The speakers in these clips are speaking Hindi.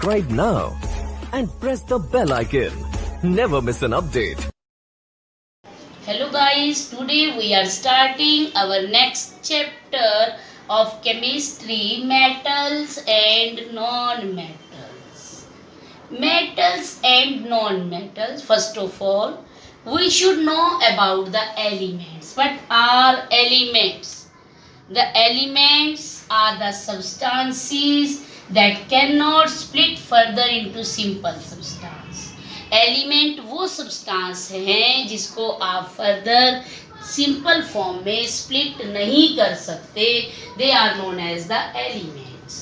subscribe now and press the bell icon. Never miss an update. Hello guys, today we are starting our next chapter of chemistry, metals and non-metals. Metals and non-metals. First of all, we should know about the elements. What are elements? The elements are the substances that cannot split further into simple substance. Element वो सब्सटेंस हैं जिसको आप फर्दर सिंपल फॉर्म में स्प्लिट नहीं कर सकते. They are known as the elements.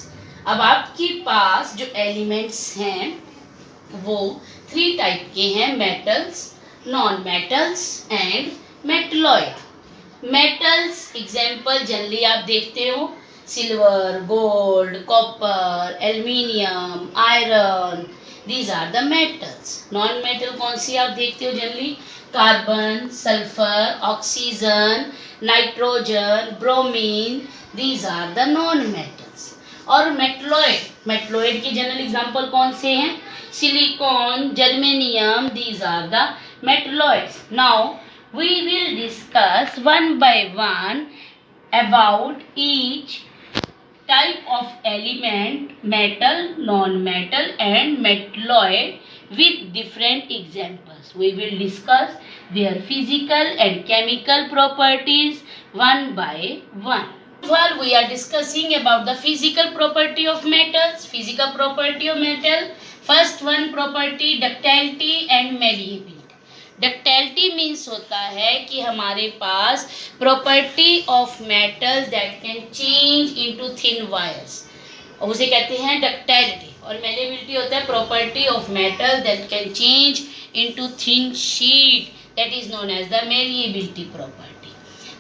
अब आपके पास जो एलिमेंट्स हैं वो 3 टाइप के हैं: metals, non metals and metalloid. Metals example generally आप देखते हो silver, gold, copper, aluminium, iron. These are the metals. Non metal कौन सी आप देखते हो generally? Carbon, sulphur, oxygen, nitrogen, bromine. These are the non metals. और मेटलॉइड के जनरल एग्जांपल कौन से हैं? Silicon, germanium. These are the metalloids. Now we will discuss one by one about each type of element, metal, non-metal and metalloid with different examples. We will discuss their physical and chemical properties one by one. While we are discussing about the physical property of metals, physical property of metal, first one property ductility and malleability. Ductility means होता है कि हमारे पास property of metal that can change into thin wires, उसे कहते हैं डक्टिलिटी. और मेलेबिलिटी होता है property of metal that can change into thin sheet, that is known as the malleability property.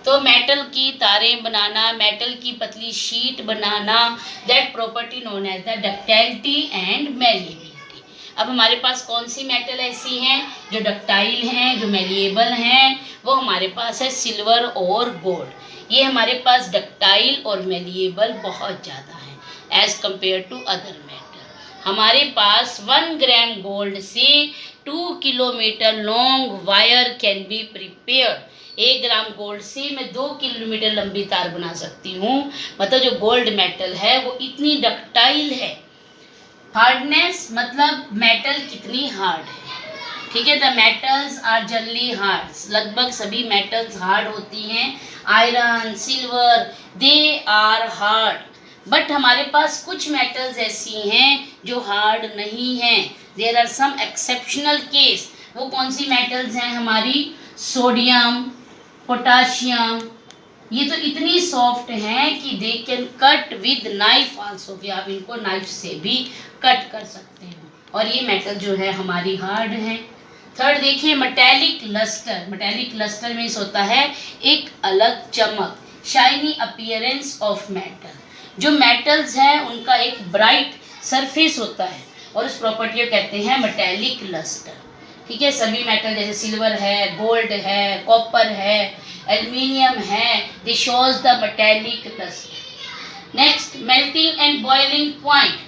तो मेटल की तारें बनाना, मेटल की पतली शीट बनाना, that property known as the ductility and malleability. अब हमारे पास कौन सी मेटल ऐसी हैं जो डक्टाइल हैं, जो मेलिएबल हैं? वो हमारे पास है सिल्वर और गोल्ड. ये हमारे पास डक्टाइल और मेलिएबल बहुत ज़्यादा है as compared to other metal. हमारे पास 1 ग्राम गोल्ड से 2 kilometre long wire can be prepared. 1 gram gold से मैं 2 किलोमीटर लंबी तार बना सकती हूँ. मतलब जो गोल्ड मेटल है वो इतनी डक्टाइल है. हार्डनेस मतलब मेटल कितनी हार्ड है. ठीक है, the metals are generally hard. लगभग सभी मेटल्स हार्ड होती हैं. Iron, silver, they are hard. But हमारे पास कुछ मेटल्स ऐसी हैं जो हार्ड नहीं हैं. There are some exceptional case. वो कौन सी मेटल्स हैं हमारी? Sodium, potassium. ये तो इतनी सॉफ्ट हैं कि they can cut with knife also, कि आप इनको नाइफ से भी कट कर सकते हैं. और ये मेटल जो है हमारी हार्ड है. थर्ड देखिए metallic lustre. Metallic lustre means होता है एक अलग चमक, शाइनी अपीयरेंस ऑफ मेटल. जो मेटल्स हैं उनका एक ब्राइट सरफेस होता है और उस प्रॉपर्टी को कहते हैं मेटेलिक लस्टर. ठीक है, सभी मेटल जैसे सिल्वर है, गोल्ड है, कॉपर है, एल्यूमिनियम है, they shows the metallic lustre. Next melting and boiling point.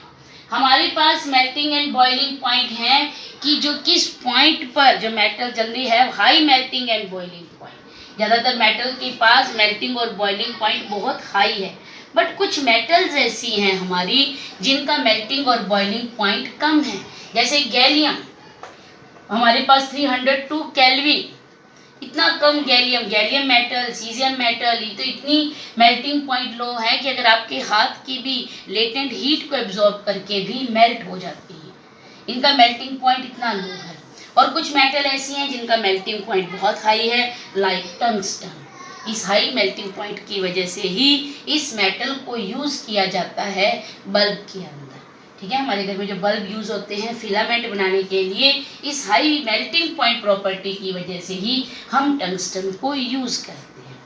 हमारे पास मेल्टिंग एंड बॉइलिंग पॉइंट है कि जो किस पॉइंट पर जो मेटल जनरली है high melting and boiling point. ज़्यादातर मेटल के पास मेल्टिंग और बॉइलिंग पॉइंट बहुत हाई है. बट कुछ मेटल्स ऐसी हैं हमारी जिनका मेल्टिंग और बॉइलिंग पॉइंट कम है. जैसे गैलियम, हमारे पास 302 केल्विन. इतना कम गैलियम मेटल, सीजियम मेटल, ये तो इतनी मेल्टिंग पॉइंट लो है कि अगर आपके हाथ की भी लेटेंट हीट को एब्जॉर्ब करके भी मेल्ट हो जाती है. इनका मेल्टिंग पॉइंट इतना लो है. और कुछ मेटल ऐसी हैं जिनका मेल्टिंग पॉइंट बहुत हाई है, लाइक टंगस्टन. इस हाई मेल्टिंग पॉइंट की वजह से ही इस मेटल को यूज़ किया जाता है बल्ब के अंदर. ठीक है, हमारे घर में जो बल्ब यूज़ होते हैं फिलामेंट बनाने के लिए, इस हाई मेल्टिंग पॉइंट प्रॉपर्टी की वजह से ही हम टंगस्टन को यूज़ करते हैं.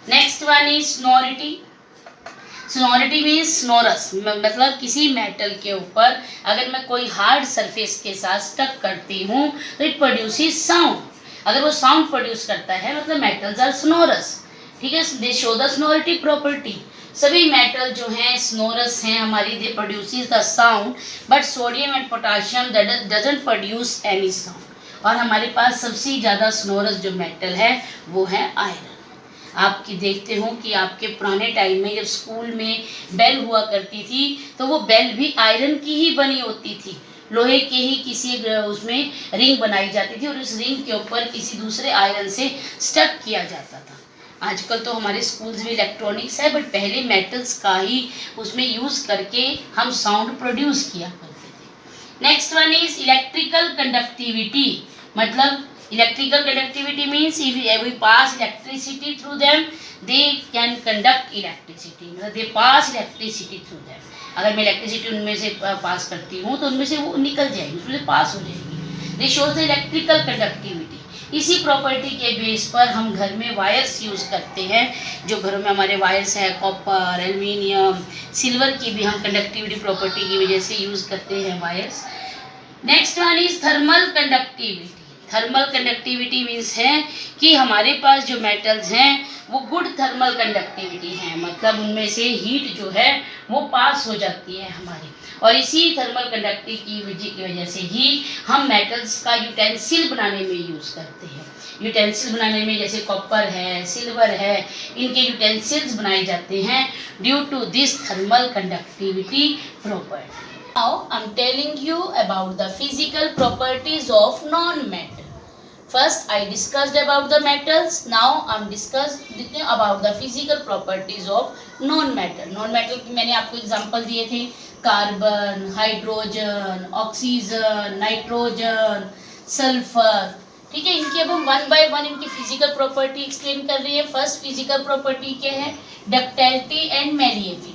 Next one is sonority. Sonority means स्नोरस, मतलब किसी मेटल के ऊपर अगर मैं कोई हार्ड सरफेस के साथ स्टक करती हूँ तो इट प्रोड्यूसेस साउंड. अगर वो साउंड प्रोड्यूस करता है मतलब मेटल्स आर सोनोरस. ठीक है, they show the sonority property. सभी मेटल जो हैं स्नोरस हैं हमारी, they produces the sound, but sodium and potassium doesn't produce any sound. और हमारे पास सबसे ज़्यादा स्नोरस जो मेटल है वो है आयरन। आपकी देखते हो कि आपके पुराने टाइम में जब स्कूल में बेल हुआ करती थी तो वो बेल भी आयरन की ही बनी होती थी, लोहे के ही किसी उसमें रिंग बनाई जाती थी और उस रिंग के ऊपर किसी दूसरे आयरन से स्टक किया जाता था। आजकल तो हमारे स्कूल्स में इलेक्ट्रॉनिक्स है, बट पहले मेटल्स का ही उसमें यूज़ करके हम साउंड प्रोड्यूस किया करते थे। Next one is electrical conductivity. मतलब electrical conductivity means if we pass electricity through them, they can conduct electricity, मतलब they pass electricity through them। अगर मैं इलेक्ट्रिसिटी उनमें से पास करती हूँ तो उनमें से वो निकल जाएगी, उसमें से पास हो जाएगी। दे शोज द इलेक्ट्रिकल कंडक्टिविटी। इसी प्रॉपर्टी के बेस पर हम घर में वायर्स यूज़ करते हैं। जो घरों में हमारे वायर्स है कॉपर, एल्युमिनियम, सिल्वर की भी हम कंडक्टिविटी प्रॉपर्टी की वजह से यूज़ करते हैं wires. Next one is thermal conductivity. Thermal conductivity means है कि हमारे पास जो मेटल्स हैं वो गुड थर्मल कंडक्टिविटी है, मतलब उनमें से हीट जो है वो पास हो जाती है हमारी। और इसी थर्मल कंडक्टिविटी की वजह से ही हम मेटल्स का यूटेंसिल बनाने में यूज़ करते हैं। यूटेंसिल बनाने में जैसे कॉपर है, सिल्वर है, इनके यूटेंसिल्स बनाए जाते हैं due to this thermal conductivity property. Now I'm telling you about the physical properties of non-metal. First I discussed about the metals. Now I'm discussing about the physical properties of non-metal. Non-metal की मैंने आपको एग्जांपल दिए थे, carbon, hydrogen, oxygen, nitrogen, sulphur. ठीक है, इनकी अब हम वन बाय वन इनकी फिजिकल प्रॉपर्टी एक्सप्लेन कर रही है। फर्स्ट फिजिकल प्रॉपर्टी क्या है? Ductility and malleability.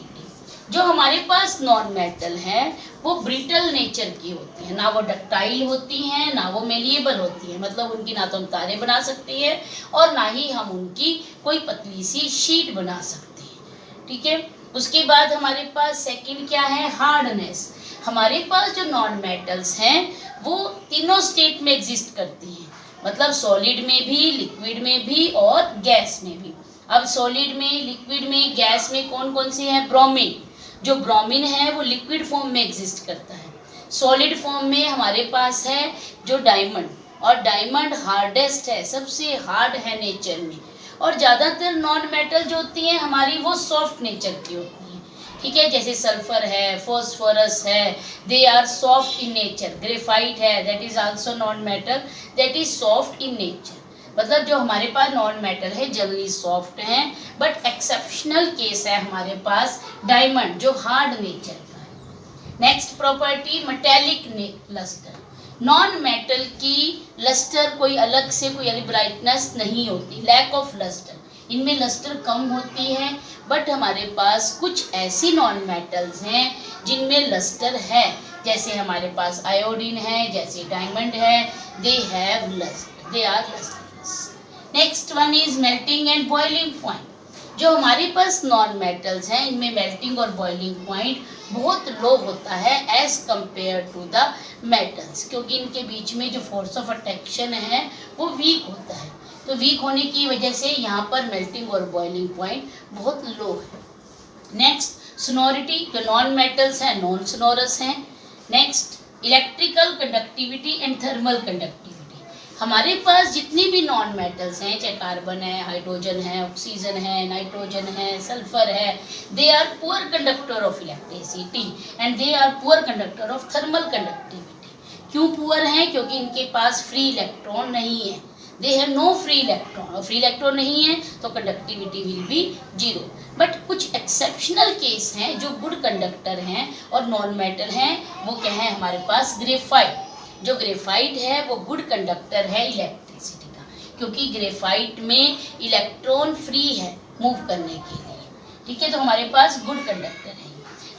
जो हमारे पास नॉन मेटल है वो ब्रिटल नेचर की होती है, ना वो डक्टाइल होती हैं ना वो मेलिएबल होती है, मतलब उनकी ना तो हम तारे बना सकते हैं और ना ही हम उनकी कोई पतली सी शीट बना सकते हैं। ठीक है, उसके बाद हमारे पास सेकंड क्या है? हार्डनेस। हमारे पास जो नॉन मेटल्स हैं वो तीनों स्टेट में एग्जिस्ट करती हैं, मतलब सॉलिड में भी, लिक्विड में भी और गैस में भी। अब सॉलिड में, लिक्विड में, गैस में कौन कौन से हैं? ब्रोमीन। जो ब्रोमीन है वो लिक्विड फॉर्म में एग्जिस्ट करता है। सॉलिड फॉर्म में हमारे पास है जो डायमंड, और डायमंड हार्डेस्ट है, सबसे हार्ड है नेचर में। और ज़्यादातर नॉन मेटल जो होती हैं हमारी वो सॉफ्ट नेचर की होती हैं। ठीक है, जैसे सल्फर है, फॉस्फोरस है, they are soft in nature. Graphite है, that is also non metal, that is soft in nature. मतलब जो हमारे पास नॉन मेटल है जनरली सॉफ्ट हैं, बट एक्सेप्शनल केस है हमारे पास डायमंड जो हार्ड नेचर का है। Next property metallic lustre. Non metal की लस्टर कोई अलग से कोई ब्राइटनेस नहीं होती, लैक ऑफ लस्टर। इनमें लस्टर कम होती है, बट हमारे पास कुछ ऐसी नॉन मेटल्स हैं जिनमें लस्टर है, जैसे हमारे पास आयोडीन है, जैसे डायमंड है, they have lustre, they are lustre. Next one is melting and boiling point. जो हमारे पास नॉन मेटल्स हैं इनमें मेल्टिंग और बॉइलिंग पॉइंट बहुत लो होता है as compared to the metals, क्योंकि इनके बीच में जो फोर्स ऑफ अट्रैक्शन है वो वीक होता है। तो वीक होने की वजह से यहाँ पर मेल्टिंग और बॉइलिंग पॉइंट बहुत लो है। Next sonority. जो नॉन मेटल्स हैं नॉन सोनोरस हैं। Next electrical conductivity and thermal conductivity. हमारे पास जितनी भी नॉन मेटल्स हैं, चाहे कार्बन है, हाइड्रोजन है, ऑक्सीजन है, नाइट्रोजन है, सल्फर है, they are poor conductor of electricity and they are poor conductor of thermal conductivity. क्यों पुअर हैं? क्योंकि इनके पास फ्री इलेक्ट्रॉन नहीं है, they have no free electron. और फ्री इलेक्ट्रॉन नहीं है तो conductivity will be zero. But कुछ एक्सेप्शनल केस हैं जो गुड कंडक्टर हैं और नॉन मेटल हैं, वो क्या है हमारे पास? ग्रेफाइट। जो ग्रेफाइट है वो गुड कंडक्टर है इलेक्ट्रिसिटी का, क्योंकि ग्रेफाइट में इलेक्ट्रॉन फ्री है मूव करने के लिए। ठीक है, तो हमारे पास गुड कंडक्टर है।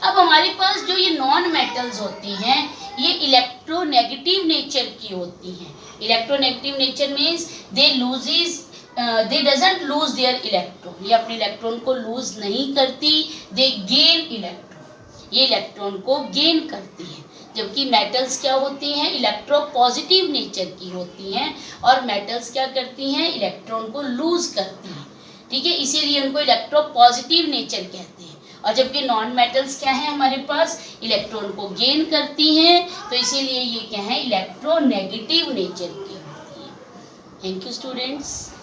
अब हमारे पास जो ये नॉन मेटल्स होती हैं ये इलेक्ट्रोनेगेटिव नेचर की होती हैं। Electronegative nature means they doesn't lose their electron. ये अपने इलेक्ट्रॉन को लूज नहीं करती, दे गेन इलेक्ट्रॉन। ये इलेक्ट्रॉन को गेन करती है। जबकि मेटल्स क्या होती हैं? इलेक्ट्रोपॉजिटिव नेचर की होती हैं, और मेटल्स क्या करती हैं? इलेक्ट्रॉन को लूज करती हैं। ठीक है, इसीलिए उनको इलेक्ट्रोपॉजिटिव नेचर कहते हैं। और जबकि नॉन मेटल्स क्या है हमारे पास, इलेक्ट्रॉन को गेन करती हैं, तो इसीलिए ये क्या है, इलेक्ट्रोनेगेटिव नेचर की होती है। Thank you students.